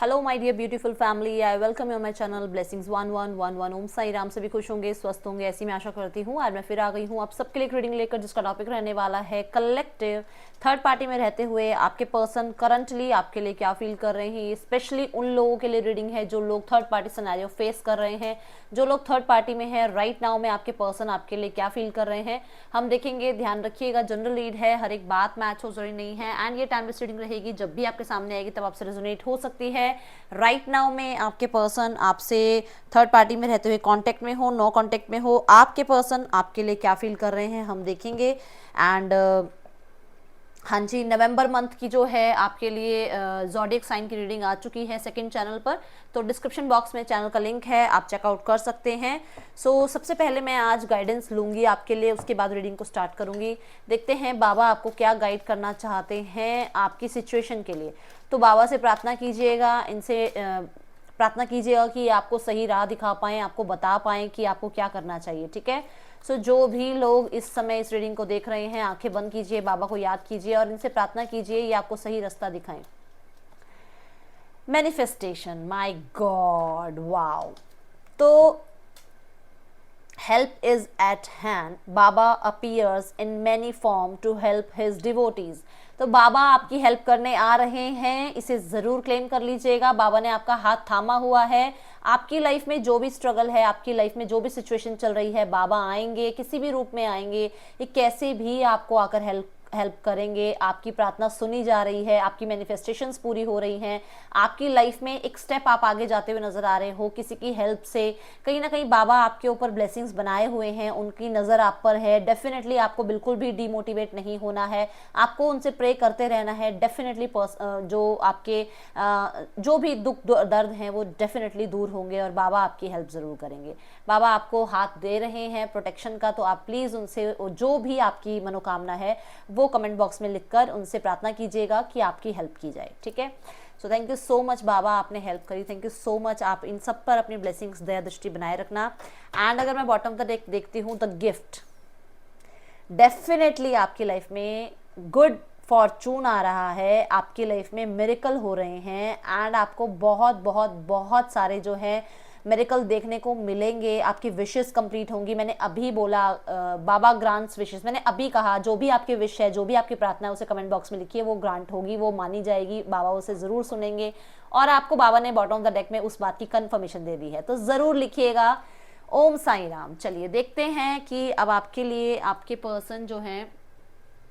Hello my dear beautiful family, I welcome you my channel blessings 1111। Om Sai Ram. सभी खुश होंगे, स्वस्थ होंगे, ऐसी मैं आशा करती हूँ। आज मैं फिर आ गई हूँ आप सबके लिए रीडिंग लेकर, जिसका टॉपिक रहने वाला है कलेक्टिव। थर्ड पार्टी में रहते हुए आपके पर्सन करंटली आपके लिए क्या फील कर रहे हैं। स्पेशली उन लोगों के लिए रीडिंग है जो लोग थर्ड पार्टी सिनेरियो फेस कर रहे हैं, जो लोग थर्ड पार्टी में है राइट नाउ में आपके पर्सन आपके लिए क्या फील कर रहे हैं हम देखेंगे। ध्यान रखिएगा, जनरल रीड है, हर एक बात मैच हो जरूरी नहीं है। एंड ये टाइम बेस्ड रीडिंग रहेगी, जब भी आपके सामने आएगी तब आपसे रेजोनेट हो सकती है। राइट नाउ में आपके पर्सन आपसे थर्ड पार्टी में रहते हुए कांटेक्ट में हो, नो कांटेक्ट में हो, आपके पर्सन आपके लिए क्या फील कर रहे हैं हम देखेंगे। एंड हाँ जी, नवंबर मंथ की जो है आपके लिए ज़ोडिएक साइन की रीडिंग आ चुकी है सेकंड चैनल पर, तो डिस्क्रिप्शन बॉक्स में चैनल का लिंक है, आप चेकआउट कर सकते हैं। सबसे पहले मैं आज गाइडेंस लूँगी आपके लिए, उसके बाद रीडिंग को स्टार्ट करूँगी। देखते हैं बाबा आपको क्या गाइड करना चाहते हैं आपकी सिचुएशन के लिए। तो बाबा से प्रार्थना कीजिएगा, इनसे प्रार्थना कीजिएगा कि आपको सही राह दिखा पाएँ, आपको बता पाएँ कि आपको क्या करना चाहिए। ठीक है, जो भी लोग इस समय इस रीडिंग को देख रहे हैं, आंखें बंद कीजिए, बाबा को याद कीजिए और इनसे प्रार्थना कीजिए ये आपको सही रास्ता दिखाएं। Manifestation, my God, wow. तो help is at hand. Baba appears in many form to help his devotees. तो बाबा आपकी हेल्प करने आ रहे हैं, इसे ज़रूर क्लेम कर लीजिएगा। बाबा ने आपका हाथ थामा हुआ है। आपकी लाइफ में जो भी स्ट्रगल है, आपकी लाइफ में जो भी सिचुएशन चल रही है, बाबा आएंगे, किसी भी रूप में आएंगे, ये कैसे भी आपको आकर हेल्प करेंगे। आपकी प्रार्थना सुनी जा रही है, आपकी मैनिफेस्टेशंस पूरी हो रही हैं, आपकी लाइफ में एक स्टेप आप आगे जाते हुए नजर आ रहे हो किसी की हेल्प से। कहीं ना कहीं बाबा आपके ऊपर ब्लेसिंग्स बनाए हुए हैं, उनकी नज़र आप पर है। डेफिनेटली आपको बिल्कुल भी डीमोटिवेट नहीं होना है, आपको उनसे प्रे करते रहना है। डेफिनेटली जो आपके जो भी दुख दर्द हैं वो डेफिनेटली दूर होंगे और बाबा आपकी हेल्प ज़रूर करेंगे। बाबा आपको हाथ दे रहे हैं प्रोटेक्शन का, तो आप प्लीज़ उनसे जो भी आपकी मनोकामना है वो कमेंट बॉक्स में लिखकर उनसे प्रार्थना कीजिएगा कि आपकी हेल्प की जाए। ठीक है, so thank you so much बाबा, आपने हेल्प करी, थैंक यू सो मच। आप इन सब पर अपनी ब्लेसिंग्स दया दृष्टि बनाए रखना। एंड अगर मैं बॉटम तक देखती हूँ, द गिफ्ट, डेफिनेटली आपकी लाइफ में गुड फॉर्चून आ रहा है, आपकी लाइफ में मिरेकल हो रहे हैं एंड आपको बहुत बहुत बहुत सारे जो है मिरेकल देखने को मिलेंगे। आपकी विशेस कंप्लीट होंगी। मैंने अभी बोला बाबा ग्रांट्स विशेस, मैंने अभी कहा जो भी आपकी विश है, जो भी आपकी प्रार्थना है उसे कमेंट बॉक्स में लिखिए, वो ग्रांट होगी, वो मानी जाएगी, बाबा उसे ज़रूर सुनेंगे। और आपको बाबा ने बॉटम ऑफ द डेक में उस बात की कन्फर्मेशन दे दी है, तो ज़रूर लिखिएगा। ओम साई राम। चलिए देखते हैं कि अब आपके लिए आपके पर्सन जो हैं,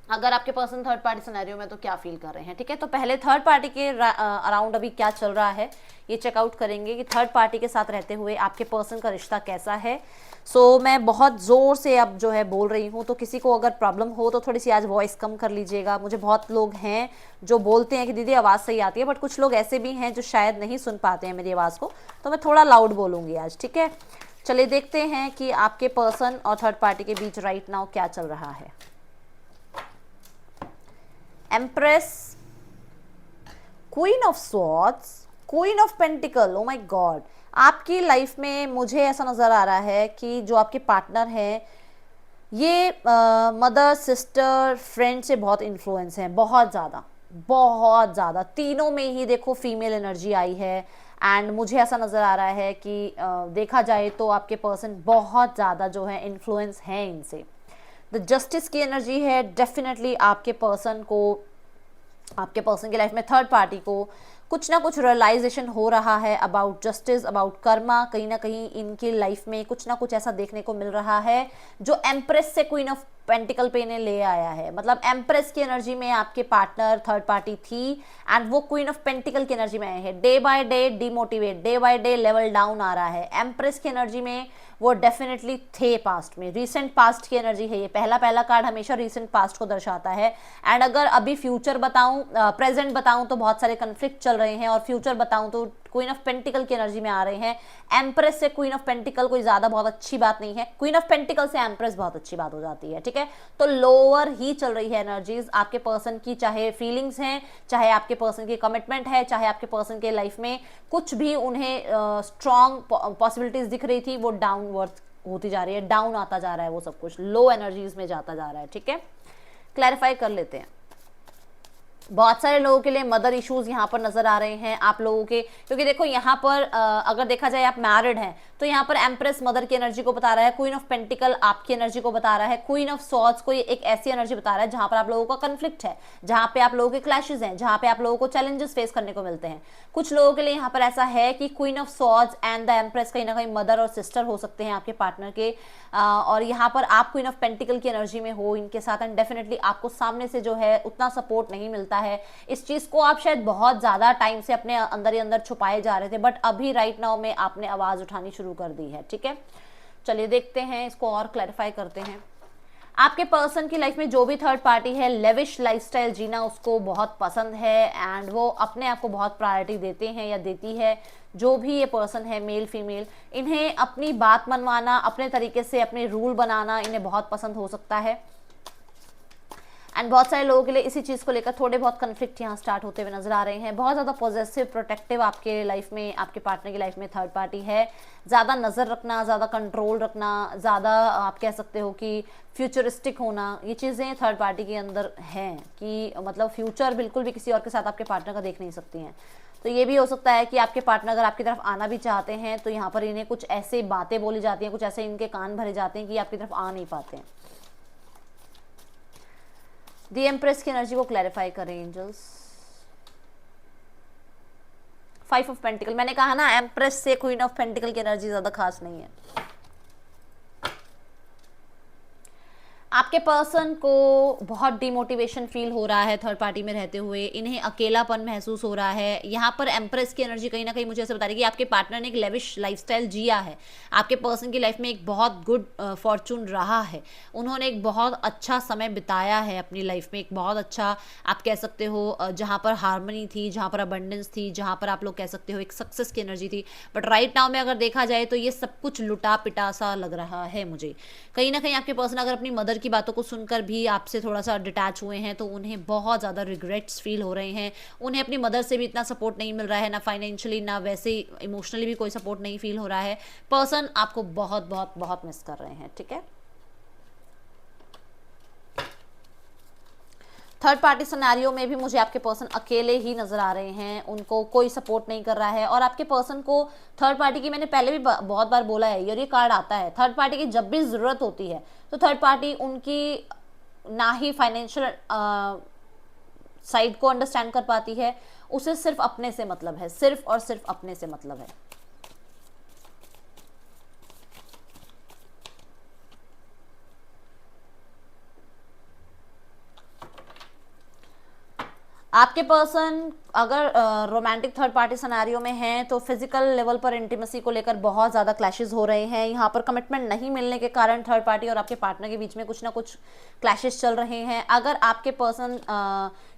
अगर आपके पर्सन थर्ड पार्टी सिनेरियो में तो क्या फील कर रहे हैं। ठीक है, तो पहले थर्ड पार्टी के अराउंड अभी क्या चल रहा है ये चेकआउट करेंगे कि थर्ड पार्टी के साथ रहते हुए आपके पर्सन का रिश्ता कैसा है। मैं बहुत ज़ोर से अब जो है बोल रही हूँ, तो किसी को अगर प्रॉब्लम हो तो थोड़ी सी आज वॉइस कम कर लीजिएगा। मुझे बहुत लोग हैं जो बोलते हैं कि दीदी आवाज़ सही आती है, बट कुछ लोग ऐसे भी हैं जो शायद नहीं सुन पाते हैं मेरी आवाज़ को, तो मैं थोड़ा लाउड बोलूँगी आज। ठीक है, चलिए देखते हैं कि आपके पर्सन और थर्ड पार्टी के बीच राइट नाउ क्या चल रहा है। Empress, queen of swords, queen of pentacle. Oh my God, आपकी लाइफ में मुझे ऐसा नज़र आ रहा है कि जो आपके पार्टनर हैं ये मदर, सिस्टर, फ्रेंड से बहुत इन्फ्लुएंस हैं, बहुत ज़्यादा, बहुत ज़्यादा। तीनों में ही देखो फीमेल एनर्जी आई है एंड मुझे ऐसा नज़र आ रहा है कि देखा जाए तो आपके पर्सन बहुत ज़्यादा जो है इन्फ्लुएंस हैं इनसे। द जस्टिस की एनर्जी है। डेफिनेटली आपके पर्सन को, आपके पर्सन की लाइफ में थर्ड पार्टी को कुछ ना कुछ रियलाइजेशन हो रहा है अबाउट जस्टिस, अबाउट कर्मा। कहीं ना कहीं इनकी लाइफ में कुछ ना कुछ ऐसा देखने को मिल रहा है जो एम्प्रेस से क्वीन ऑफ पेंटिकल पे ने ले आया है। मतलब एम्प्रेस की एनर्जी में आपके पार्टनर थर्ड पार्टी थी एंड वो क्वीन ऑफ पेंटिकल की एनर्जी में आए हैं। Day by day demotivate, day by day level down आ रहा है। एम्प्रेस की एनर्जी में वो डेफिनेटली थे पास्ट में, रीसेंट पास्ट की एनर्जी है ये। पहला कार्ड हमेशा रीसेंट पास्ट को दर्शाता है। एंड अगर अभी फ्यूचर बताऊं, प्रेजेंट बताऊं तो बहुत सारे कन्फ्लिक्ट चल रहे हैं, और फ्यूचर बताऊं तो क्वीन ऑफ पेंटिकल की एनर्जी में आ रहे हैं। एम्प्रेस से क्वीन ऑफ पेंटिकल कोई ज्यादा बहुत अच्छी बात नहीं है, क्वीन ऑफ पेंटिकल से एम्प्रेस बहुत अच्छी बात हो जाती है। ठीक है, तो लोअर ही चल रही है एनर्जीज आपके पर्सन की, चाहे फीलिंग्स हैं, चाहे आपके पर्सन की कमिटमेंट है, चाहे आपके पर्सन के लाइफ में कुछ भी उन्हें स्ट्रॉन्ग पॉसिबिलिटीज दिख रही थी, वो डाउनवर्ड होती जा रही है, डाउन आता जा रहा है, वो सब कुछ लो एनर्जीज में जाता जा रहा है। ठीक है, क्लैरिफाई कर लेते हैं। बहुत सारे लोगों के लिए मदर इश्यूज यहाँ पर नजर आ रहे हैं आप लोगों के, क्योंकि देखो यहाँ पर अगर देखा जाए आप मैरिड हैं तो यहाँ पर एम्प्रेस मदर की एनर्जी को बता रहा है, क्वीन ऑफ पेंटिकल आपकी एनर्जी को बता रहा है, क्वीन ऑफ सॉर्ड्स को एक ऐसी एनर्जी बता रहा है जहां पर आप लोगों का कंफ्लिक्ट है, जहां पे आप लोगों के क्लैशेस हैं, जहां पे आप लोगों को चैलेंजेस फेस करने को मिलते हैं। कुछ लोगों के लिए यहाँ पर ऐसा है कि queen of swords and the empress कहीं ना कहीं मदर और सिस्टर हो सकते हैं आपके पार्टनर के, और यहाँ पर आप क्वीन ऑफ पेंटिकल की एनर्जी में हो इनके साथ, एंड डेफिनेटली आपको सामने से जो है उतना सपोर्ट नहीं मिलता है। इस चीज को आप शायद बहुत ज्यादा टाइम से अपने अंदर ही अंदर छुपाए जा रहे थे, बट अभी राइट नाउ में आपने आवाज उठानी शुरू कर दी है। ठीक है, चलिए देखते हैं, इसको और क्लैरिफाई करते हैं। आपके पर्सन की लाइफ में जो भी थर्ड पार्टी है, लेविश लाइफस्टाइल जीना उसको बहुत पसंद है एंड वो अपने आप को बहुत प्रायोरिटी देते हैं या देती है। जो भी ये पर्सन है, मेल फीमेल, इन्हें अपनी बात मनवाना, अपने तरीके से अपने रूल बनाना इन्हें बहुत पसंद हो सकता है। एंड बहुत सारे लोगों के लिए इसी चीज़ को लेकर थोड़े बहुत कन्फ्लिक्ट यहाँ स्टार्ट होते हुए नजर आ रहे हैं। बहुत ज़्यादा पॉजिटिव प्रोटेक्टिव आपके लाइफ में, आपके पार्टनर की लाइफ में थर्ड पार्टी है। ज़्यादा नज़र रखना, ज़्यादा कंट्रोल रखना, ज़्यादा आप कह सकते हो कि फ्यूचरिस्टिक होना, ये चीज़ें थर्ड पार्टी के अंदर हैं कि मतलब फ्यूचर बिल्कुल भी किसी और के साथ आपके पार्टनर का देख नहीं सकती हैं। तो ये भी हो सकता है कि आपके पार्टनर अगर आपकी तरफ आना भी चाहते हैं तो यहाँ पर इन्हें कुछ ऐसे बातें बोली जाती हैं, कुछ ऐसे इनके कान भरे जाते हैं कि आपकी तरफ आ नहीं पाते हैं। दी एम्प्रेस की एनर्जी को क्लैरिफाई करें एंजल्स। 5 ऑफ पेंटिकल, मैंने कहा ना एम्प्रेस से क्वीन ऑफ पेंटिकल की एनर्जी ज्यादा खास नहीं है। आपके पर्सन को बहुत डिमोटिवेशन फील हो रहा है थर्ड पार्टी में रहते हुए, इन्हें अकेलापन महसूस हो रहा है। यहाँ पर एम्प्रेस की एनर्जी कहीं ना कहीं मुझे ऐसे बता रही है कि आपके पार्टनर ने एक लेविश लाइफस्टाइल जिया है, आपके पर्सन की लाइफ में एक बहुत गुड फॉर्चून रहा है, उन्होंने एक बहुत अच्छा समय बिताया है अपनी लाइफ में, एक बहुत अच्छा आप कह सकते हो जहाँ पर हार्मनी थी, जहाँ पर अबंडेंस थी, जहाँ पर आप लोग कह सकते हो एक सक्सेस की एनर्जी थी। बट राइट नाउ में अगर देखा जाए तो ये सब कुछ लुटा पिटा सा लग रहा है मुझे। कहीं ना कहीं आपके पर्सन अगर अपनी मदर की बातों को सुनकर भी आपसे थोड़ा सा डिटैच हुए हैं तो उन्हें बहुत ज़्यादा रिग्रेट्स फील हो रहे हैं। उन्हें अपनी मदर से भी इतना सपोर्ट नहीं मिल रहा है, ना फाइनेंशियली ना वैसे इमोशनली भी कोई सपोर्ट नहीं फील हो रहा है। पर्सन आपको बहुत बहुत बहुत मिस कर रहे हैं। ठीक है, थर्ड पार्टी सिनेरियो में भी मुझे आपके पर्सन अकेले ही नजर आ रहे हैं, उनको कोई सपोर्ट नहीं कर रहा है। और आपके पर्सन को थर्ड पार्टी की, मैंने पहले भी बहुत बार बोला है, ये कार्ड आता है, थर्ड पार्टी की जब भी जरूरत होती है तो थर्ड पार्टी उनकी ना ही फाइनेंशियल साइड को अंडरस्टैंड कर पाती है, उसे सिर्फ अपने से मतलब है, सिर्फ और सिर्फ अपने से मतलब है। आपके पर्सन अगर रोमांटिक थर्ड पार्टी सिनेरियो में हैं तो फिजिकल लेवल पर इंटीमेसी को लेकर बहुत ज़्यादा क्लैशेस हो रहे हैं। यहाँ पर कमिटमेंट नहीं मिलने के कारण थर्ड पार्टी और आपके पार्टनर के बीच में कुछ ना कुछ क्लैशेस चल रहे हैं। अगर आपके पर्सन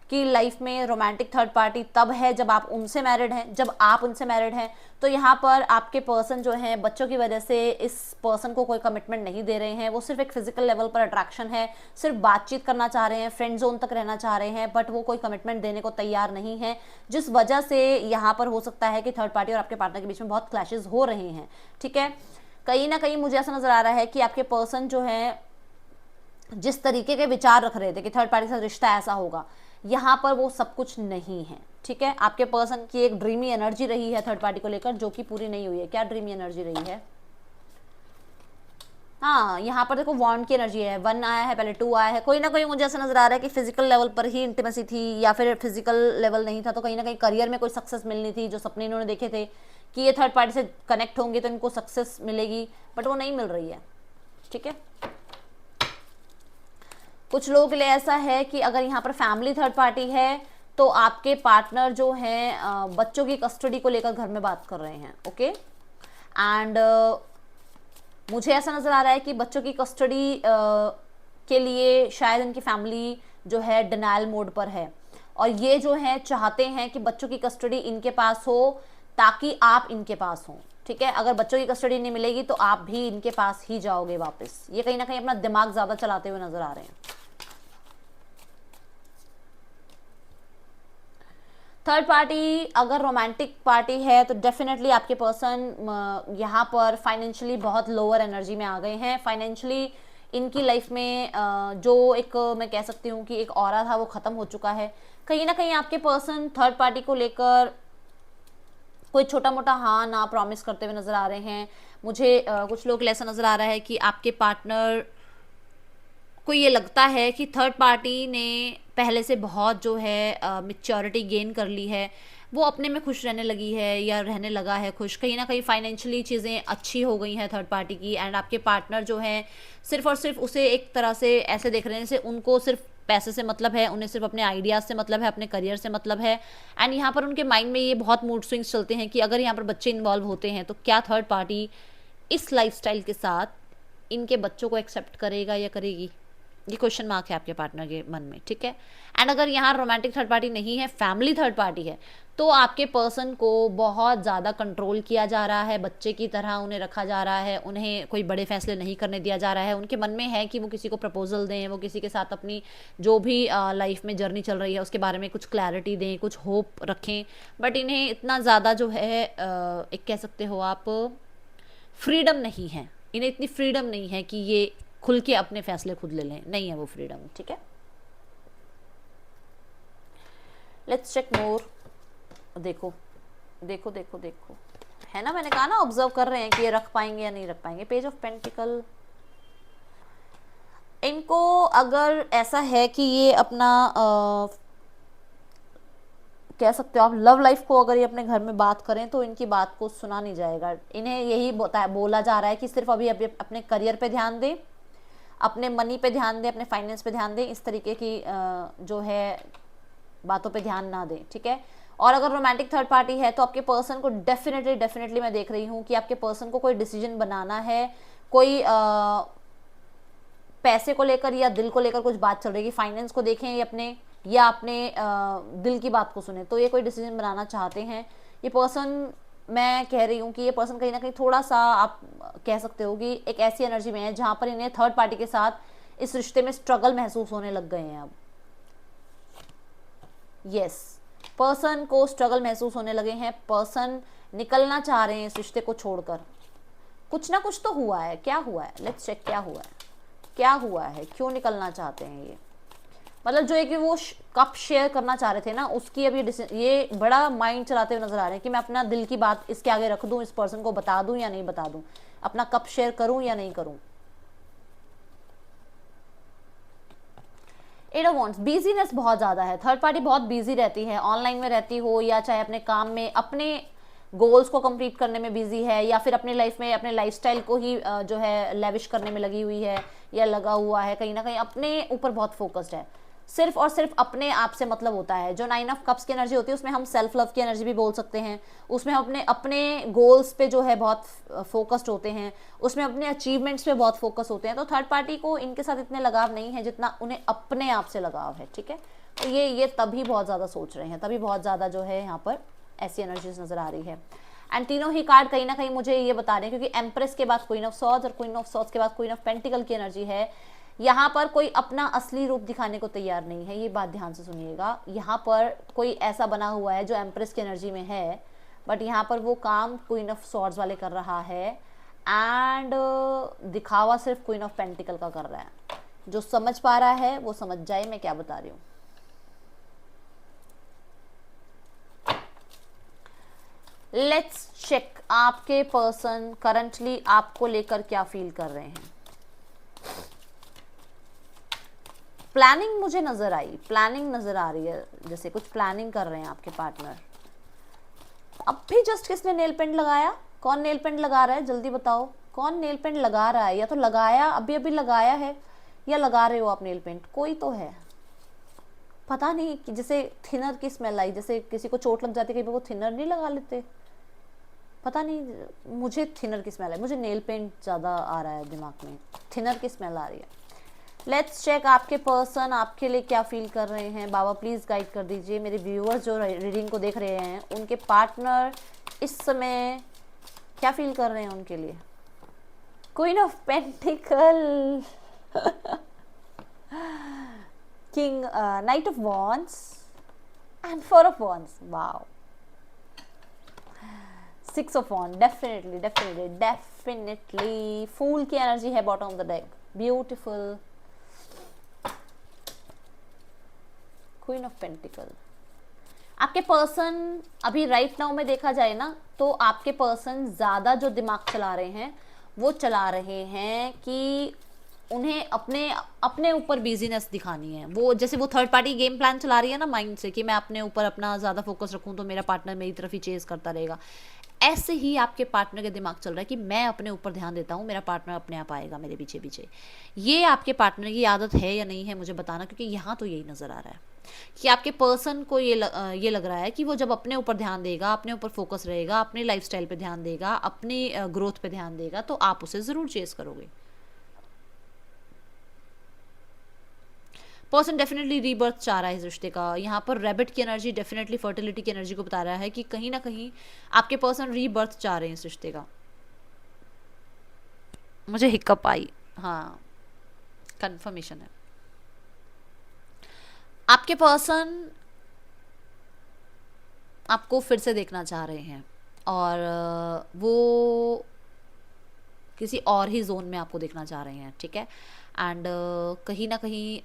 की लाइफ में रोमांटिक थर्ड पार्टी तब है जब आप उनसे मैरिड हैं, जब आप उनसे मैरिड हैं, तो यहाँ पर आपके पर्सन जो हैं बच्चों की वजह से इस पर्सन को कोई कमिटमेंट नहीं दे रहे हैं। वो सिर्फ एक फिजिकल लेवल पर अट्रैक्शन है, सिर्फ बातचीत करना चाह रहे हैं, फ्रेंड जोन तक रहना चाह रहे हैं, बट वो कोई कमिटमेंट देने को तैयार नहीं है, जिस वजह से यहाँ पर हो सकता है कि थर्ड पार्टी और आपके पार्टनर के बीच में बहुत क्लैशेस हो रहे हैं। ठीक है, कहीं ना कहीं मुझे ऐसा नजर आ रहा है कि आपके पर्सन जो है जिस तरीके के विचार रख रहे थे कि थर्ड पार्टी के साथ रिश्ता ऐसा होगा, यहाँ पर वो सब कुछ नहीं है। ठीक है, आपके पर्सन की एक ड्रीमी एनर्जी रही है थर्ड पार्टी को लेकर जो कि पूरी नहीं हुई है। क्या ड्रीमी एनर्जी रही है? हाँ, यहाँ पर देखो वॉन्ड की एनर्जी है, 1 आया है, पहले 2 आया है। कोई ना कोई मुझे ऐसा नजर आ रहा है कि फिजिकल लेवल पर ही इंटीमेसी थी या फिर फिजिकल लेवल नहीं था, तो कहीं ना कहीं करियर में कोई सक्सेस मिलनी थी। जो सपने इन्होंने देखे थे कि ये थर्ड पार्टी से कनेक्ट होंगे तो इनको सक्सेस मिलेगी, बट वो नहीं मिल रही है। ठीक है, कुछ लोगों के लिए ऐसा है कि अगर यहाँ पर फैमिली थर्ड पार्टी है तो आपके पार्टनर जो हैं बच्चों की कस्टडी को लेकर घर में बात कर रहे हैं। ओके, एंड मुझे ऐसा नज़र आ रहा है कि बच्चों की कस्टडी के लिए शायद इनकी फैमिली जो है डिनायल मोड पर है, और ये जो है चाहते हैं कि बच्चों की कस्टडी इनके पास हो ताकि आप इनके पास हो। ठीक है, अगर बच्चों की कस्टडी नहीं मिलेगी तो आप भी इनके पास ही जाओगे वापस। ये कहीं ना कहीं अपना दिमाग ज़्यादा चलाते हुए नजर आ रहे हैं। थर्ड पार्टी अगर रोमांटिक पार्टी है तो डेफिनेटली आपके पर्सन यहाँ पर फाइनेंशियली बहुत लोअर एनर्जी में आ गए हैं। फाइनेंशियली इनकी लाइफ में जो एक मैं कह सकती हूँ कि एक ऑरा था वो ख़त्म हो चुका है। कहीं ना कहीं आपके पर्सन थर्ड पार्टी को लेकर कोई छोटा मोटा हाँ ना प्रॉमिस करते हुए नजर आ रहे हैं मुझे। कुछ लोग ऐसा नजर आ रहा है कि आपके पार्टनर को ये लगता है कि थर्ड पार्टी ने पहले से बहुत जो है मेच्योरिटी गेन कर ली है, वो अपने में खुश रहने लगी है या रहने लगा है खुश, कहीं ना कहीं फाइनेंशियली चीज़ें अच्छी हो गई हैं थर्ड पार्टी की। एंड आपके पार्टनर जो है सिर्फ और सिर्फ उसे एक तरह से ऐसे देख रहे हैं जैसे उनको सिर्फ पैसे से मतलब है, उन्हें सिर्फ अपने आइडियाज़ से मतलब है, अपने करियर से मतलब है। एंड यहाँ पर उनके माइंड में ये बहुत मूड स्विंग्स चलते हैं कि अगर यहाँ पर बच्चे इन्वॉल्व होते हैं तो क्या थर्ड पार्टी इस लाइफस्टाइल के साथ इनके बच्चों को एक्सेप्ट करेगा या करेगी, ये क्वेश्चन मार्क है आपके पार्टनर के मन में, ठीक है। एंड अगर यहाँ रोमांटिक थर्ड पार्टी नहीं है, फैमिली थर्ड पार्टी है, तो आपके पर्सन को बहुत ज़्यादा कंट्रोल किया जा रहा है, बच्चे की तरह उन्हें रखा जा रहा है, उन्हें कोई बड़े फैसले नहीं करने दिया जा रहा है। उनके मन में है कि वो किसी को प्रपोजल दें, वो किसी के साथ अपनी जो भी लाइफ में जर्नी चल रही है उसके बारे में कुछ क्लैरिटी दें, कुछ होप रखें, बट इन्हें इतना ज़्यादा जो है एक कह सकते हो आप फ्रीडम नहीं है, इन्हें इतनी फ्रीडम नहीं है कि ये खुल के अपने फैसले खुद ले लें, नहीं है वो फ्रीडम, ठीक है। लेट्स चेक मोर। देखो देखो देखो देखो, है ना, मैंने कहा ना ऑब्जर्व कर रहे हैं कि ये रख पाएंगे या नहीं रख पाएंगे। पेज ऑफ पेंटिकल, इनको अगर ऐसा है कि ये अपना कह सकते हो आप लव लाइफ को अगर ये अपने घर में बात करें तो इनकी बात को सुना नहीं जाएगा। इन्हें यही बोला जा रहा है कि सिर्फ अभी अपने करियर पे ध्यान दें, अपने मनी पे ध्यान दें, अपने फाइनेंस पे ध्यान दें, इस तरीके की जो है बातों पे ध्यान ना दें, ठीक है। और अगर रोमांटिक थर्ड पार्टी है तो आपके पर्सन को डेफिनेटली मैं देख रही हूँ कि आपके पर्सन को कोई डिसीजन बनाना है, कोई पैसे को लेकर या दिल को लेकर कुछ बात चल रही है, फाइनेंस को देखें या अपने दिल की बात को सुने, तो ये कोई डिसीजन बनाना चाहते हैं ये पर्सन। मैं कह रही हूँ कि ये पर्सन कहीं ना कहीं थोड़ा सा आप कह सकते हो कि एक ऐसी एनर्जी में है जहां पर इन्हें थर्ड पार्टी के साथ इस रिश्ते में स्ट्रगल महसूस होने लग गए हैं अब। यस, पर्सन को स्ट्रगल महसूस होने लगे हैं, पर्सन निकलना चाह रहे हैं इस रिश्ते को छोड़कर। कुछ ना कुछ तो हुआ है, क्या हुआ है, लेट्स चेक क्या हुआ है, क्या हुआ है, क्यों निकलना चाहते हैं ये। मतलब जो है कि वो कप शेयर करना चाह रहे थे ना, उसकी अभी ये बड़ा माइंड चलाते हुए नजर आ रहे हैं कि मैं अपना दिल की बात इसके आगे रख दूं, इस पर्सन को बता दूं या नहीं बता दूं, अपना कप शेयर करूं या नहीं करूं। एट ऑफ वांड्स, बिजीनेस बहुत ज़्यादा है, थर्ड पार्टी बहुत बिजी रहती है, ऑनलाइन में रहती हो या चाहे अपने काम में, अपने गोल्स को कंप्लीट करने में बिजी है, या फिर अपनी लाइफ में अपने लाइफस्टाइल को ही जो है लेविश करने में लगी हुई है या लगा हुआ है, कहीं ना कहीं अपने ऊपर बहुत फोकस्ड है, सिर्फ और सिर्फ अपने आप से मतलब होता है। जो 9 ऑफ कप्स की एनर्जी होती है उसमें हम सेल्फ लव की एनर्जी भी बोल सकते हैं, उसमें हम अपने अपने गोल्स पे जो है बहुत फोकस्ड होते हैं, उसमें अपने अचीवमेंट्स पे बहुत फोकस होते हैं। तो थर्ड पार्टी को इनके साथ इतने लगाव नहीं है जितना उन्हें अपने आप से लगाव है, ठीक है। तो ये तभी बहुत ज़्यादा सोच रहे हैं, तभी बहुत ज़्यादा जो है यहाँ पर ऐसी एनर्जीज नज़र आ रही है। एंड तीनों ही कार्ड कहीं ना कहीं मुझे ये बता रहे हैं, क्योंकि एम्प्रेस के बाद क्वीन ऑफ सॉर्ड्स और क्वीन ऑफ सॉर्ड्स के बाद क्वीन ऑफ पेंटिकल की एनर्जी है। यहाँ पर कोई अपना असली रूप दिखाने को तैयार नहीं है, ये बात ध्यान से सुनिएगा। यहाँ पर कोई ऐसा बना हुआ है जो एम्प्रेस की एनर्जी में है, बट यहाँ पर वो काम क्वीन ऑफ सॉर्ड्स वाले कर रहा है, एंड दिखावा सिर्फ क्वीन ऑफ पेंटिकल का कर रहा है। जो समझ पा रहा है वो समझ जाए मैं क्या बता रही हूँ। लेट्स चेक आपके पर्सन करंटली आपको लेकर क्या फील कर रहे हैं। प्लानिंग मुझे नजर आई, प्लानिंग नजर आ रही है, जैसे कुछ प्लानिंग कर रहे हैं आपके पार्टनर। अब भी जस्ट किसने नेल पेंट लगाया, कौन नेल पेंट लगा रहा है, जल्दी बताओ कौन नेल पेंट लगा रहा है, या तो लगाया अभी अभी लगाया है या लगा रहे हो आप नेल पेंट, कोई तो है। पता नहीं कि जैसे थिनर की स्मेल आई, जैसे किसी को चोट लग जाती है कहीं वो थिनर नहीं लगा लेते, पता नहीं, मुझे थिनर की स्मेल है, मुझे नेल पेंट ज़्यादा आ रहा है दिमाग में, थिनर की स्मेल आ रही है। लेट्स चेक आपके पर्सन आपके लिए क्या फील कर रहे हैं। बाबा प्लीज़ गाइड कर दीजिए मेरे व्यूअर्स जो रीडिंग को देख रहे हैं, उनके पार्टनर इस समय क्या फील कर रहे हैं उनके लिए। Queen of pentacle, king, knight of wands and 4 of wands, wow, 6 of wand, definitely fool की एनर्जी है bottom of the deck, beautiful. Queen of pentacle, आपके पर्सन अभी राइट नाउ में देखा जाए ना तो आपके पर्सन ज़्यादा जो दिमाग चला रहे हैं वो चला रहे हैं कि उन्हें अपने अपने ऊपर बिजीनेस दिखानी है। वो जैसे वो थर्ड पार्टी गेम प्लान चला रही है ना माइंड से कि मैं अपने ऊपर अपना ज़्यादा फोकस रखूं तो मेरा पार्टनर मेरी तरफ ही चेज करता रहेगा। ऐसे ही आपके पार्टनर के दिमाग चल रहा है कि मैं अपने ऊपर ध्यान देता हूँ, मेरा पार्टनर अपने आप आएगा मेरे पीछे पीछे। ये आपके पार्टनर की आदत है या नहीं है मुझे बताना, क्योंकि यहाँ तो यही नज़र आ रहा है कि आपके पर्सन को ये लग रहा है कि वो जब अपने ऊपर ध्यान देगा, अपने ऊपर फोकस रहेगा, अपनी लाइफस्टाइल पे ध्यान देगा, अपनी ग्रोथ पे ध्यान देगा, तो आप उसे ज़रूर चेस करोगे। पर्सन डेफिनेटली रीबर्थ चाह रहा है इस रिश्ते का। यहाँ पर रैबिट की एनर्जी डेफिनेटली फर्टिलिटी की एनर्जी को बता रहा है कि कहीं ना कहीं आपके पर्सन रीबर्थ चाह रहे हैं इस रिश्ते का। मुझे हिकअप आई, हाँ कंफर्मेशन है। आपके पर्सन आपको फिर से देखना चाह रहे हैं और वो किसी और ही जोन में आपको देखना चाह रहे हैं, ठीक है। एंड कहीं ना कहीं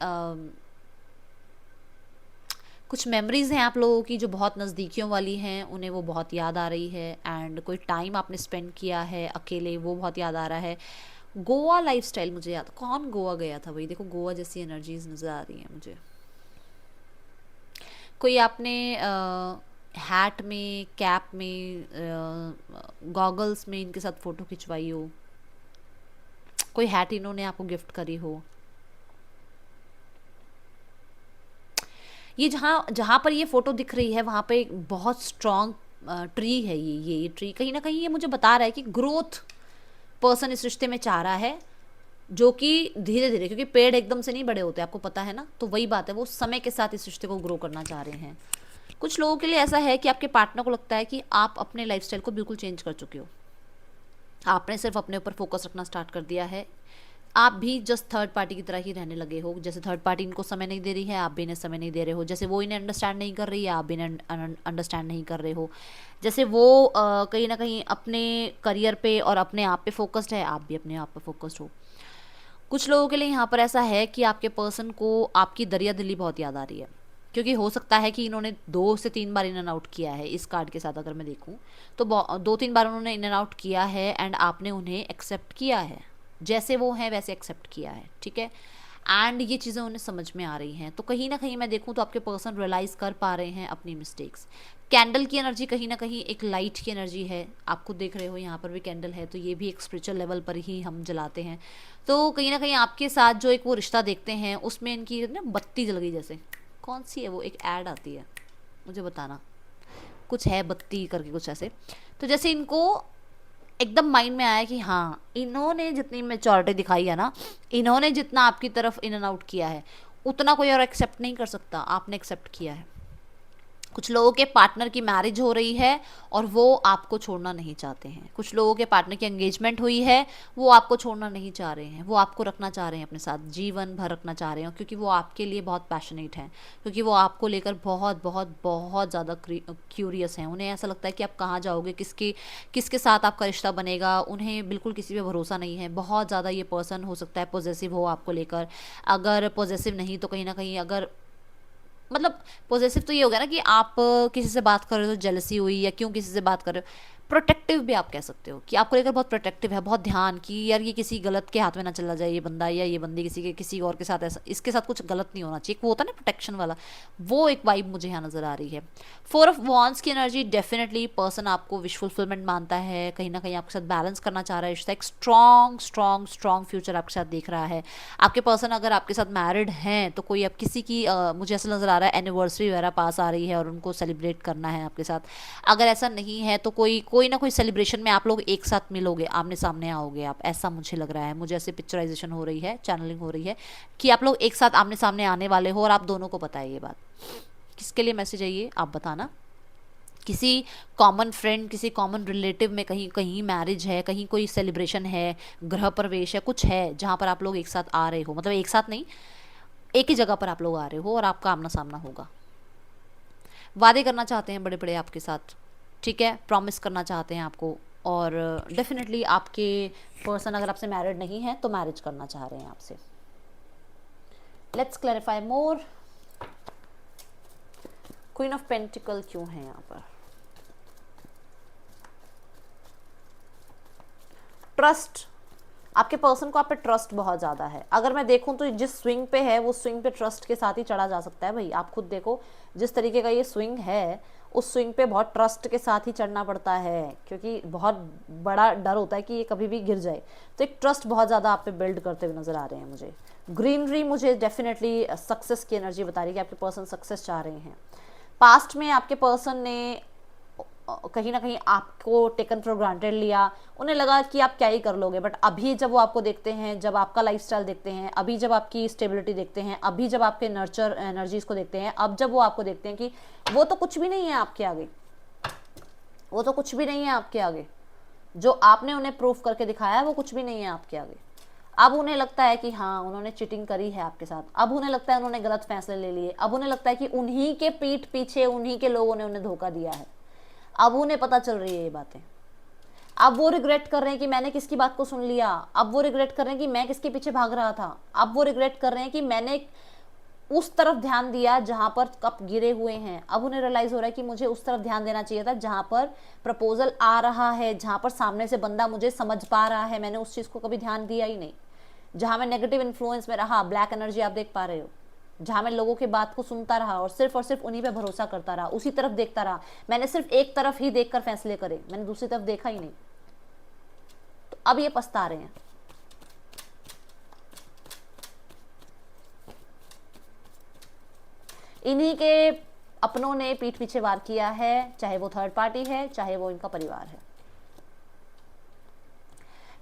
कुछ मेमोरीज़ हैं आप लोगों की जो बहुत नज़दीकियों वाली हैं, उन्हें वो बहुत याद आ रही है। एंड कोई टाइम आपने स्पेंड किया है अकेले, वो बहुत याद आ रहा है। गोवा लाइफस्टाइल मुझे याद, कौन गोवा गया था भाई, देखो गोवा जैसी एनर्जीज नज़र आ रही हैं मुझे। कोई आपने हैट में, कैप में, गॉगल्स में इनके साथ फ़ोटो खिंचवाई हो, कोई हैट इन्होंने आपको गिफ्ट करी हो। ये जहाँ जहाँ पर ये फ़ोटो दिख रही है वहाँ पे एक बहुत स्ट्रॉन्ग ट्री है। ये ट्री कहीं ना कहीं ये मुझे बता रहा है कि ग्रोथ पर्सन इस रिश्ते में चाह रहा है, जो कि धीरे धीरे, क्योंकि पेड़ एकदम से नहीं बड़े होते आपको पता है ना, तो वही बात है, वो समय के साथ इस रिश्ते को ग्रो करना चाह रहे हैं। कुछ लोगों के लिए ऐसा है कि आपके पार्टनर को लगता है कि आप अपने लाइफस्टाइल को बिल्कुल चेंज कर चुके हो, आपने सिर्फ अपने ऊपर फोकस रखना स्टार्ट कर दिया है। आप भी जस्ट थर्ड पार्टी की तरह ही रहने लगे हो। जैसे थर्ड पार्टी इनको समय नहीं दे रही है, आप भी इन्हें समय नहीं दे रहे हो। जैसे वो इन्हें अंडरस्टैंड नहीं कर रही है, आप भी इन्हें अंडरस्टैंड नहीं कर रहे हो। जैसे वो कहीं ना कहीं अपने करियर पे और अपने आप पे फोकस्ड है, आप भी अपने आप पे फोकस्ड हो। कुछ लोगों के लिए यहाँ पर ऐसा है कि आपके पर्सन को आपकी दरिया दिली बहुत याद आ रही है, क्योंकि हो सकता है कि इन्होंने 2 से 3 बार इन एंड आउट किया है। इस कार्ड के साथ अगर मैं देखूं तो 2-3 बार उन्होंने इन एंड आउट किया है एंड आपने उन्हें एक्सेप्ट किया है, जैसे वो हैं वैसे एक्सेप्ट किया है, ठीक है। एंड ये चीज़ें उन्हें समझ में आ रही हैं, तो कहीं ना कहीं मैं देखूं तो आपके पर्सन रियलाइज़ कर पा रहे हैं अपनी मिस्टेक्स। कैंडल की एनर्जी कहीं ना कहीं एक लाइट की एनर्जी है, आपको देख रहे हो यहाँ पर भी कैंडल है, तो ये भी एक स्पिरिचुअल लेवल पर ही हम जलाते हैं। तो कहीं ना कहीं आपके साथ जो एक वो रिश्ता देखते हैं उसमें इनकी ना बत्ती जल गई। जैसे कौन सी है वो, एक ऐड आती है मुझे बताना, कुछ है बत्ती करके कुछ ऐसे। तो जैसे इनको एकदम माइंड में आया कि हाँ, इन्होंने जितनी मैच्योरिटी दिखाई है ना, इन्होंने जितना आपकी तरफ इन एंड आउट किया है, उतना कोई और एक्सेप्ट नहीं कर सकता, आपने एक्सेप्ट किया है। कुछ लोगों के पार्टनर की मैरिज हो रही है और वो आपको छोड़ना नहीं चाहते हैं। कुछ लोगों के पार्टनर की एंगेजमेंट हुई है, वो आपको छोड़ना नहीं चाह रहे हैं, वो आपको रखना चाह रहे हैं अपने साथ, जीवन भर रखना चाह रहे हैं, क्योंकि वो आपके लिए बहुत पैशनेट हैं, क्योंकि वो आपको लेकर बहुत बहुत बहुत ज़्यादा क्यूरियस हैं। उन्हें ऐसा लगता है कि आप कहाँ जाओगे, किसके साथ आपका रिश्ता बनेगा, उन्हें बिल्कुल किसी पे भरोसा नहीं है। बहुत ज़्यादा ये पर्सन हो सकता है पॉजेसिव हो आपको लेकर, अगर पॉजेसिव नहीं तो कहीं ना कहीं, अगर मतलब पॉजेसिव तो ये हो गया ना कि आप किसी से बात कर रहे हो तो जेलसी हुई, या क्यों किसी से बात कर रहे हो। प्रोटेक्टिव भी आप कह सकते हो कि आपको लेकर बहुत प्रोटेक्टिव है, बहुत ध्यान कि यार ये किसी गलत के हाथ में ना चला जाए ये बंदा, या ये बंदी किसी और के साथ, ऐसा इसके साथ कुछ गलत नहीं होना चाहिए। वो होता है ना प्रोटेक्शन वाला, वो एक वाइब मुझे यहाँ नज़र आ रही है। 4 ऑफ वॉन्ड्स की एनर्जी, डेफिनेटली पर्सन आपको विश फुलफिलमेंट मानता है, कहीं ना कहीं आपके साथ बैलेंस करना चाह रहा है रिश्ता, एक स्ट्रॉन्ग स्ट्रॉन्ग स्ट्रॉन्ग फ्यूचर आपके साथ देख रहा है। आपके पर्सन अगर आपके साथ मैरिड हैं तो कोई अब किसी की मुझे ऐसा नज़र आ रहा है एनिवर्सरी वगैरह पास आ रही है और उनको सेलिब्रेट करना है आपके साथ। अगर ऐसा नहीं है तो कोई ना कोई सेलिब्रेशन में आप लोग एक साथ मिलोगे, आमने सामने आओगे आप, ऐसा मुझे लग रहा है। मुझे ऐसे पिक्चराइजेशन हो रही है, चैनलिंग हो रही है कि आप लोग एक साथ आमने सामने आने वाले हो और आप दोनों को पता है ये बात। किसके लिए मैसेज है ये आप बताना। किसी कॉमन फ्रेंड, किसी कॉमन रिलेटिव में कहीं कहीं मैरिज है, कहीं कोई सेलिब्रेशन है, गृह प्रवेश है, कुछ है जहाँ पर आप लोग एक साथ आ रहे हो, मतलब एक साथ नहीं, एक ही जगह पर आप लोग आ रहे हो और आपका आमना सामना होगा। वादे करना चाहते हैं बड़े बड़े आपके साथ, ठीक है, प्रॉमिस करना चाहते हैं आपको, और डेफिनेटली आपके पर्सन अगर आपसे मैरिड नहीं है तो मैरिज करना चाह रहे हैं आपसे। Let's clarify more. Queen of pentacle क्यों है यहाँ पर? ट्रस्ट, आपके पर्सन को आप पे ट्रस्ट बहुत ज़्यादा है। अगर मैं देखूं तो जिस स्विंग पे है वो स्विंग पे ट्रस्ट के साथ ही चढ़ा जा सकता है भाई। आप खुद देखो जिस तरीके का ये स्विंग है, उस स्विंग पे बहुत ट्रस्ट के साथ ही चढ़ना पड़ता है, क्योंकि बहुत बड़ा डर होता है कि ये कभी भी गिर जाए। तो एक ट्रस्ट बहुत ज़्यादा आप पे बिल्ड करते हुए नज़र आ रहे हैं मुझे। ग्रीनरी मुझे डेफिनेटली सक्सेस की एनर्जी बता रही है कि आपके पर्सन सक्सेस चाह रहे हैं। पास्ट में आपके पर्सन ने कहीं ना कहीं आपको टेकन फॉर ग्रांटेड लिया, उन्हें लगा कि आप क्या ही कर लोगे, बट अभी जब वो आपको देखते हैं, जब आपका लाइफस्टाइल देखते हैं, अभी जब आपकी स्टेबिलिटी देखते हैं, अभी जब आपके नर्चर एनर्जीज को देखते हैं, अब जब वो आपको देखते हैं कि वो तो कुछ भी नहीं है आपके आगे, वो तो कुछ भी नहीं है आपके आगे, जो आपने उन्हें प्रूफ करके दिखाया है वो कुछ भी नहीं है आपके आगे। अब उन्हें लगता है कि हाँ उन्होंने चीटिंग करी है आपके साथ, अब उन्हें लगता है उन्होंने गलत फैसले ले लिए, अब उन्हें लगता है कि उन्हीं के पीठ पीछे उन्हीं के लोगों ने उन्हें धोखा दिया है। अब उन्हें पता चल रही है ये बातें। अब वो रिग्रेट कर रहे हैं कि मैंने किसकी बात को सुन लिया, अब वो रिग्रेट कर रहे हैं कि मैं किसके पीछे भाग रहा था, अब वो रिग्रेट कर रहे हैं कि मैंने उस तरफ ध्यान दिया जहां पर कप गिरे हुए हैं। अब उन्हें रियलाइज हो रहा है कि मुझे उस तरफ ध्यान देना चाहिए था जहां पर प्रपोजल आ रहा है, जहां पर सामने से बंदा मुझे समझ पा रहा है, मैंने उस चीज को कभी ध्यान दिया ही नहीं। जहां मैं नेगेटिव इन्फ्लुएंस में रहा, ब्लैक एनर्जी आप देख पा रहे हो, जहां मैं लोगों की बात को सुनता रहा और सिर्फ उन्हीं पे भरोसा करता रहा, उसी तरफ देखता रहा, मैंने सिर्फ एक तरफ ही देखकर फैसले करे, मैंने दूसरी तरफ देखा ही नहीं। तो अब ये पछता रहे हैं। इन्हीं के अपनों ने पीठ पीछे वार किया है, चाहे वो थर्ड पार्टी है, चाहे वो इनका परिवार है।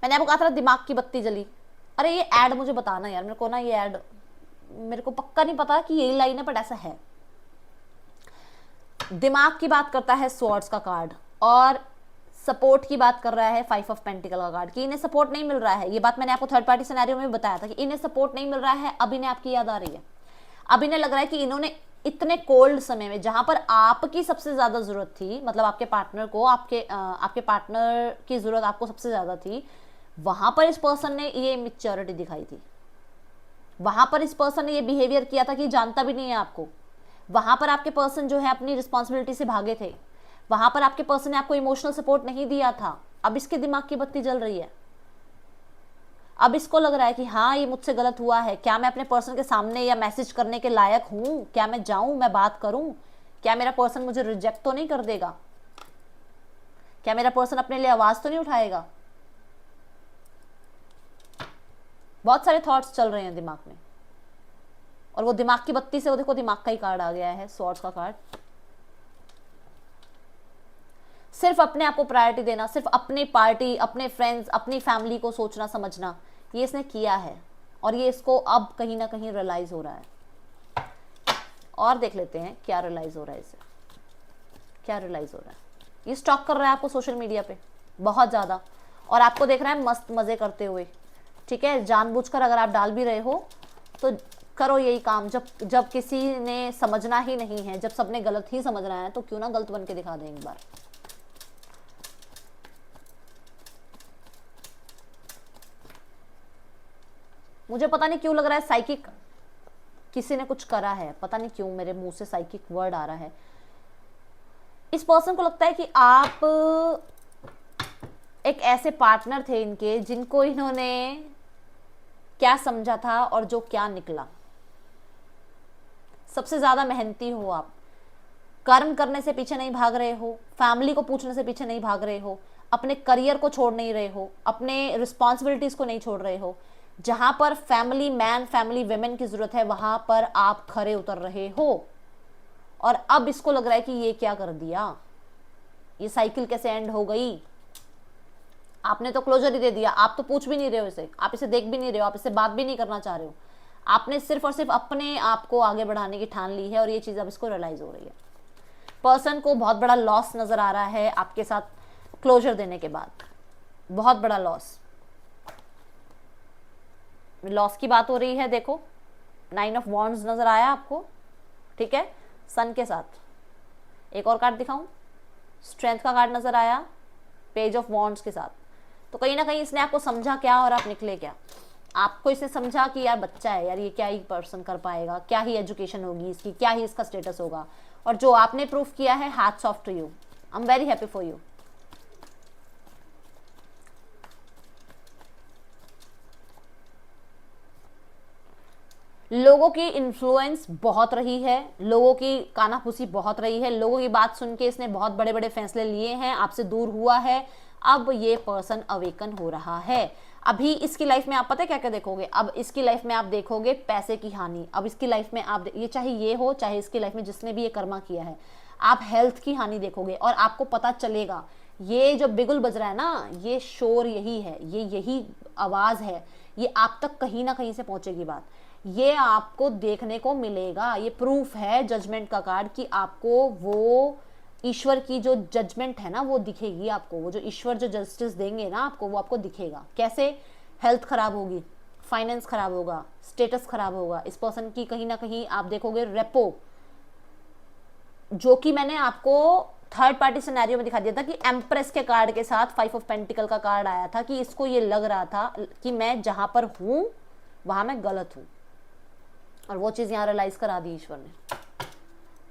मैंने आपको कहा था दिमाग की बत्ती जली। अरे ये ऐड मुझे बताना यार, मेरे को ना ये ऐड, मेरे को पक्का नहीं पता कि यही लाइन है बट ऐसा है। दिमाग की बात करता है स्वॉर्ड्स का कार्ड, और सपोर्ट की बात कर रहा है 5 ऑफ पेंटिकल का कार्ड, कि इन्हें सपोर्ट नहीं मिल रहा है। ये बात मैंने आपको थर्ड पार्टी सिनेरियो में बताया था कि इन्हें सपोर्ट नहीं मिल रहा है। अब इन्हें आपकी याद आ रही है, अब इन्हें लग रहा है कि इन्होंने इतने कोल्ड समय में, जहां पर आपकी सबसे ज्यादा जरूरत थी, मतलब आपके पार्टनर को, आपके पार्टनर की जरूरत आपको सबसे ज्यादा थी, वहां पर इस पर्सन ने ये इमेच्योरिटी दिखाई थी, वहां पर इस पर्सन ने ये बिहेवियर किया था कि जानता भी नहीं है आपको। वहां पर आपके पर्सन जो है अपनी रिस्पॉन्सिबिलिटी से भागे थे, वहां पर आपके पर्सन ने आपको इमोशनल सपोर्ट नहीं दिया था। अब इसके दिमाग की बत्ती जल रही है। अब इसको लग रहा है कि हाँ ये मुझसे गलत हुआ है, क्या मैं अपने पर्सन के सामने या मैसेज करने के लायक हूं, क्या मैं जाऊं, मैं बात करूं, क्या मेरा पर्सन मुझे रिजेक्ट तो नहीं कर देगा, क्या मेरा पर्सन अपने लिए आवाज तो नहीं उठाएगा। बहुत सारे थॉट्स चल रहे हैं दिमाग में, और वो दिमाग की बत्ती से वो देखो दिमाग का ही कार्ड आ गया है, स्वॉर्ड्स का कार्ड। सिर्फ अपने आप को प्रायोरिटी देना, सिर्फ अपनी पार्टी, अपने फ्रेंड्स, अपनी फैमिली को सोचना समझना, ये इसने किया है, और ये इसको अब कहीं ना कहीं रियलाइज हो रहा है। और देख लेते हैं क्या रियलाइज हो रहा है इसे, क्या रियलाइज हो रहा है। ये स्टॉक कर रहा है आपको सोशल मीडिया पे बहुत ज्यादा, और आपको देख रहा है मस्त मजे करते हुए। ठीक है, जानबूझकर अगर आप डाल भी रहे हो तो करो यही काम। जब किसी ने समझना ही नहीं है, जब सबने गलत ही समझना है, तो क्यों ना गलत बन के दिखा दें एक बार। मुझे पता नहीं क्यों लग रहा है साइकिक किसी ने कुछ करा है, पता नहीं क्यों मेरे मुंह से साइकिक वर्ड आ रहा है। इस पर्सन को लगता है कि आप एक ऐसे पार्टनर थे इनके, जिनको इन्होंने क्या समझा था और जो क्या निकला। सबसे ज्यादा मेहनती हो आप, कर्म करने से पीछे नहीं भाग रहे हो, फैमिली को पूछने से पीछे नहीं भाग रहे हो, अपने करियर को छोड़ नहीं रहे हो, अपने रिस्पॉन्सिबिलिटीज को नहीं छोड़ रहे हो। जहां पर फैमिली मैन, फैमिली वेमेन की जरूरत है, वहां पर आप खरे उतर रहे हो। और अब इसको लग रहा है कि ये क्या कर दिया, ये साइकिल कैसे एंड हो गई। आपने तो क्लोजर ही दे दिया, आप तो पूछ भी नहीं रहे हो इसे, आप इसे देख भी नहीं रहे हो, आप इससे बात भी नहीं करना चाह रहे हो। आपने सिर्फ और सिर्फ अपने आप को आगे बढ़ाने की ठान ली है, और ये चीज अब इसको रियलाइज हो रही है। पर्सन को बहुत बड़ा लॉस नजर आ रहा है आपके साथ क्लोजर देने के बाद, बहुत बड़ा लॉस। लॉस की बात हो रही है, देखो 9 ऑफ वॉन्ड्स नजर आया आपको। ठीक है, सन के साथ एक और कार्ड दिखाऊं, स्ट्रेंथ का कार्ड नजर आया पेज ऑफ वॉन्ड्स के साथ। तो कहीं ना कहीं इसने आपको समझा क्या और आप निकले क्या। आपको इसने समझा कि यार बच्चा है यार, ये क्या ही पर्सन कर पाएगा, क्या ही एजुकेशन होगी इसकी, क्या ही इसका स्टेटस होगा। और जो आपने प्रूफ किया है, hats off to you, I am very happy for you. लोगों की इन्फ्लुएंस बहुत रही है, लोगों की कानाफूसी बहुत रही है, लोगों की बात सुन के इसने बहुत बड़े बड़े फैसले लिए हैं, आपसे दूर हुआ है। अब ये पर्सन अवेकन हो रहा है। अभी इसकी लाइफ में आप पता है क्या क्या देखोगे, अब इसकी लाइफ में आप देखोगे पैसे की हानि। अब इसकी लाइफ में आप ये चाहे ये हो चाहे इसकी लाइफ में जिसने भी ये कर्मा किया है, आप हेल्थ की हानि देखोगे और आपको पता चलेगा ये जो बिगुल बज रहा है ना, ये शोर यही है, ये यही आवाज है, ये आप तक कहीं ना कहीं से पहुंचेगी बात, ये आपको देखने को मिलेगा। ये प्रूफ है जजमेंट का कार्ड कि आपको वो ईश्वर की जो जजमेंट है ना वो दिखेगी आपको, वो जो ईश्वर जो जस्टिस देंगे ना आपको, वो आपको दिखेगा। कैसे? हेल्थ खराब होगी, फाइनेंस खराब होगा, स्टेटस खराब होगा, इस पर्सन की कहीं ना कहीं आप देखोगे रेपो, जो कि मैंने आपको थर्ड पार्टी सिनेरियो में दिखा दिया था कि एम्प्रेस के कार्ड के साथ 5 ऑफ पेंटिकल का कार्ड आया था कि इसको ये लग रहा था कि मैं जहां पर हूं वहां मैं गलत हूं, और वो चीज यहां रियलाइज करा दी ईश्वर ने।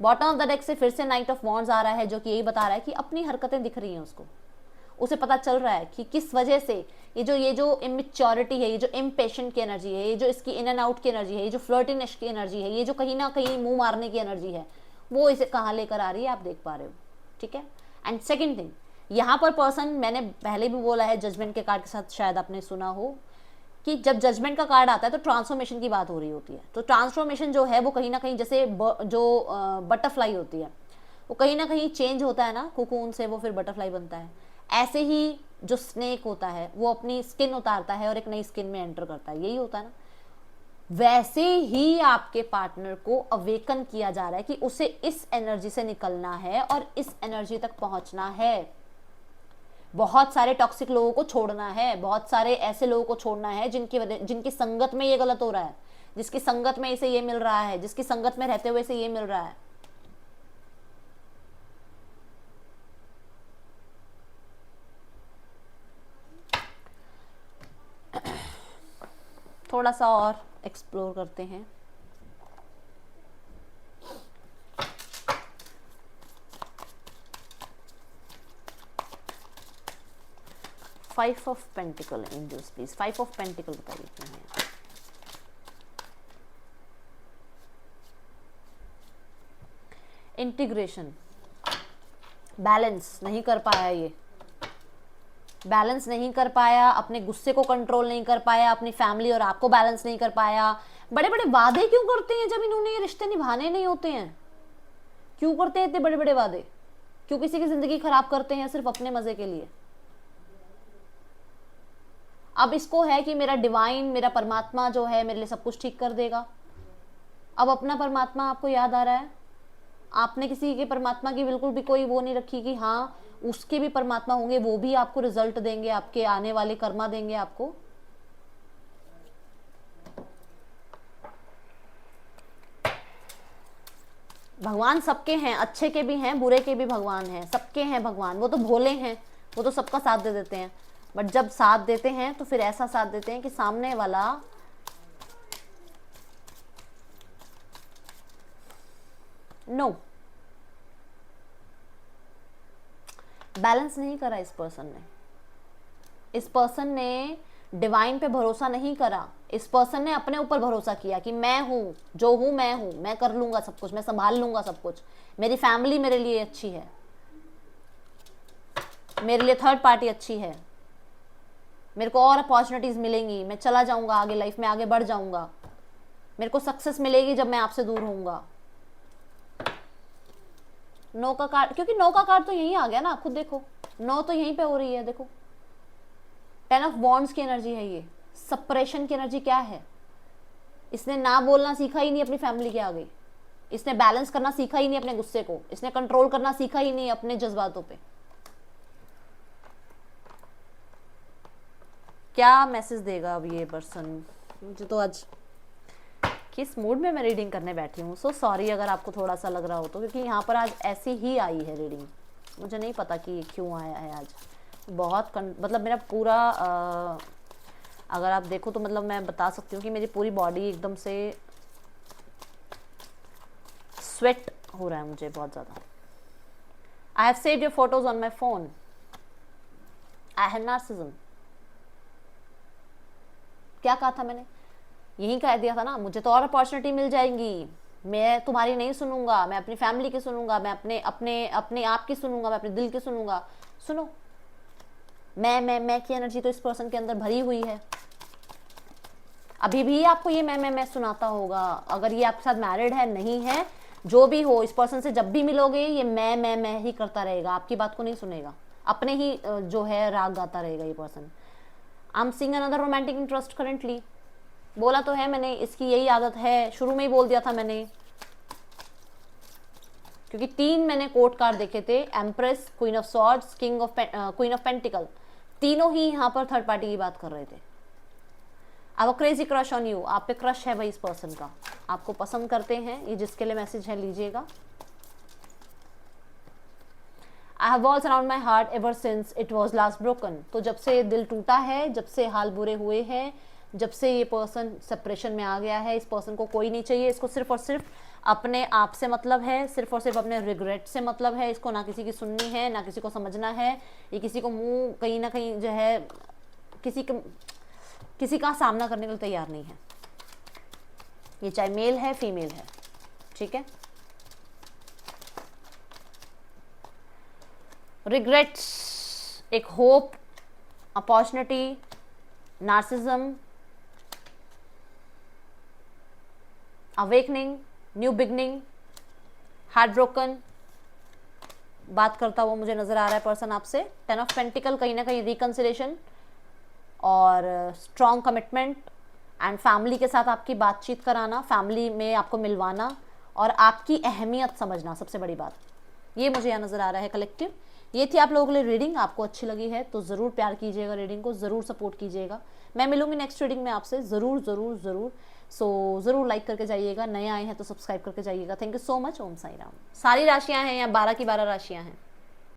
बॉटम ऑफ द डेक से फिर से नाइट ऑफ वॉन्ड्स आ रहा है, जो कि यही बता रहा है कि अपनी हरकतें दिख रही हैं उसको, उसे पता चल रहा है कि किस वजह से ये जो इमेच्योरिटी है, ये जो इम्पेशेंट की एनर्जी है, ये जो इसकी इन एंड आउट की एनर्जी है, ये जो फ्लर्टिनेस की एनर्जी है, ये जो कहीं ना कहीं मुंह मारने की एनर्जी है, वो इसे कहाँ लेकर आ रही है आप देख पा रहे हो। ठीक है। एंड सेकेंड थिंग, यहाँ पर पर्सन, मैंने पहले भी बोला है जजमेंट के कार्ड के साथ, शायद आपने सुना हो कि जब जजमेंट का कार्ड आता है तो ट्रांसफॉर्मेशन की बात हो रही होती है। तो ट्रांसफॉर्मेशन जो है वो कहीं ना कहीं जैसे जो बटरफ्लाई होती है वो कहीं ना कहीं चेंज होता है ना, कोकून से वो फिर बटरफ्लाई बनता है, ऐसे ही जो स्नेक होता है वो अपनी स्किन उतारता है और एक नई स्किन में एंटर करता है, यही होता है ना। वैसे ही आपके पार्टनर को अवेकन किया जा रहा है कि उसे इस एनर्जी से निकलना है और इस एनर्जी तक पहुंचना है। बहुत सारे टॉक्सिक लोगों को छोड़ना है, बहुत सारे ऐसे लोगों को छोड़ना है जिनकी संगत में ये गलत हो रहा है, जिसकी संगत में इसे ये मिल रहा है, जिसकी संगत में रहते हुए इसे ये मिल रहा है। थोड़ा सा और एक्सप्लोर करते हैं। Five of pentacles angels please, 5 of pentacles बताइए क्या है। इंटीग्रेशन, बैलेंस नहीं कर पाया, ये बैलेंस नहीं कर पाया, अपने गुस्से को कंट्रोल नहीं कर पाया, अपनी फैमिली और आपको बैलेंस नहीं कर पाया। बड़े बड़े वादे क्यों करते हैं जब इन्होंने ये रिश्ते निभाने नहीं होते हैं? क्यों करते हैं इतने बड़े बड़े वादे? क्यों किसी की जिंदगी खराब करते हैं सिर्फ अपने मजे के लिए? अब इसको है कि मेरा डिवाइन, मेरा परमात्मा जो है मेरे लिए सब कुछ ठीक कर देगा। अब अपना परमात्मा आपको याद आ रहा है, आपने किसी के परमात्मा की बिल्कुल भी कोई वो नहीं रखी कि हाँ उसके भी परमात्मा होंगे, वो भी आपको रिजल्ट देंगे, आपके आने वाले कर्मा देंगे आपको। भगवान सबके हैं, अच्छे के भी हैं, बुरे के भी भगवान हैं, सबके हैं भगवान। वो तो भोले हैं, वो तो सबका साथ दे देते हैं, बट जब साथ देते हैं तो फिर ऐसा साथ देते हैं कि सामने वाला नो बैलेंस नहीं करा। इस पर्सन ने डिवाइन पे भरोसा नहीं करा। इस पर्सन ने अपने ऊपर भरोसा किया कि मैं हूं, जो हूं, मैं कर लूंगा सब कुछ, मैं संभाल लूंगा सब कुछ, मेरी फैमिली मेरे लिए अच्छी है, मेरे लिए थर्ड पार्टी अच्छी है, मेरे को और अपॉर्चुनिटीज मिलेंगी, मैं चला जाऊंगा आगे, लाइफ में आगे बढ़ जाऊंगा, मेरे को सक्सेस मिलेगी जब मैं आपसे दूर होऊंगा। नो का कार्ड, क्योंकि नो का कार्ड तो यही आ गया ना, खुद देखो, नो तो यहीं पे हो रही है। देखो 10 ऑफ वॉन्ड्स की एनर्जी है, ये सेपरेशन की एनर्जी क्या है? इसने ना बोलना सीखा ही नहीं अपनी फैमिली के आगे, इसने बैलेंस करना सीखा ही नहीं अपने गुस्से को, इसने कंट्रोल करना सीखा ही नहीं अपने जज्बातों पे। क्या मैसेज देगा अब ये पर्सन? मुझे तो आज किस मूड में मैं रीडिंग करने बैठी हूँ, सो सॉरी अगर आपको थोड़ा सा लग रहा हो तो, क्योंकि यहाँ पर आज ऐसी ही आई है रीडिंग, मुझे नहीं पता कि क्यों आया है आज। बहुत मतलब मेरा पूरा अगर आप देखो तो मतलब मैं बता सकती हूँ कि मेरी पूरी बॉडी एकदम से स्वेट हो रहा है मुझे बहुत ज़्यादा। I have saved your photos on my phone. I have narcissism. क्या कहा था मैंने? यही कह दिया था ना, मुझे तो और अपॉर्चुनिटी मिल जाएंगी, मैं तुम्हारी नहीं सुनूंगा, मैं अपनी फैमिली की सुनूंगा, मैं अपने अपने अपने आप की सुनूंगा, मैं अपने दिल की सुनूंगा। सुनो, मैं की एनर्जी तो इस पर्सन के अंदर भरी हुई है। अभी भी आपको ये मैं सुनाता होगा। अगर ये आपके साथ मैरिड है, नहीं है, जो भी हो, इस पर्सन से जब भी मिलोगे ये मैं ही करता रहेगा, आपकी बात को नहीं सुनेगा, अपने ही जो है राग गाता रहेगा ये person. I am seeing another romantic interest currently. बोला तो है मैंने, इसकी यही आदत है, शुरू में ही बोल दिया था मैंने, क्योंकि 3 मैंने कोर्ट कार्ड देखे थे, empress, queen of swords, queen of pentacle, तीनों ही यहाँ पर थर्ड पार्टी की बात कर रहे थे। अब क्रेजी क्रश ऑन यू, आप पे क्रश है भाई इस पर्सन का, आपको पसंद करते हैं, ये जिसके लिए मैसेज है लीजिएगा। I have walls around my heart ever since it was last broken. तो जब से दिल टूटा है, जब से हाल बुरे हुए हैं, जब से ये पर्सन सेपरेशन में आ गया है, इस पर्सन को कोई नहीं चाहिए, इसको सिर्फ और सिर्फ अपने आप से मतलब है, सिर्फ और सिर्फ अपने रिग्रेट से मतलब है, इसको ना किसी की सुननी है, ना किसी को समझना है, ये किसी को मुंह कहीं ना कहीं जो है किसी का सामना करने के लिए तैयार नहीं है, ये चाहे मेल है फीमेल है, ठीक है। रिग्रेट्स, एक hope, opportunity, narcissism, awakening, new beginning, heart broken, बात करता हुआ मुझे नजर आ रहा है पर्सन आपसे। 10 ऑफ पेंटिकल, कहीं ना कहीं रिकंसिलेशन और स्ट्रॉन्ग कमिटमेंट एंड फैमिली के साथ आपकी बातचीत कराना, फैमिली में आपको मिलवाना और आपकी अहमियत समझना, सबसे बड़ी बात ये मुझे यहाँ नजर आ रहा है कलेक्टिव। ये थी आप लोगों के लिए रीडिंग। आपको अच्छी लगी है तो ज़रूर प्यार कीजिएगा, रीडिंग को ज़रूर सपोर्ट कीजिएगा। मैं मिलूंगी नेक्स्ट रीडिंग में आपसे, ज़रूर ज़रूर ज़रूर। सो ज़रूर लाइक करके जाइएगा, नए आए हैं तो सब्सक्राइब करके जाइएगा। Thank you so much. Om Sai Ram. सारी राशियाँ हैं या 12 की 12 राशियाँ हैं।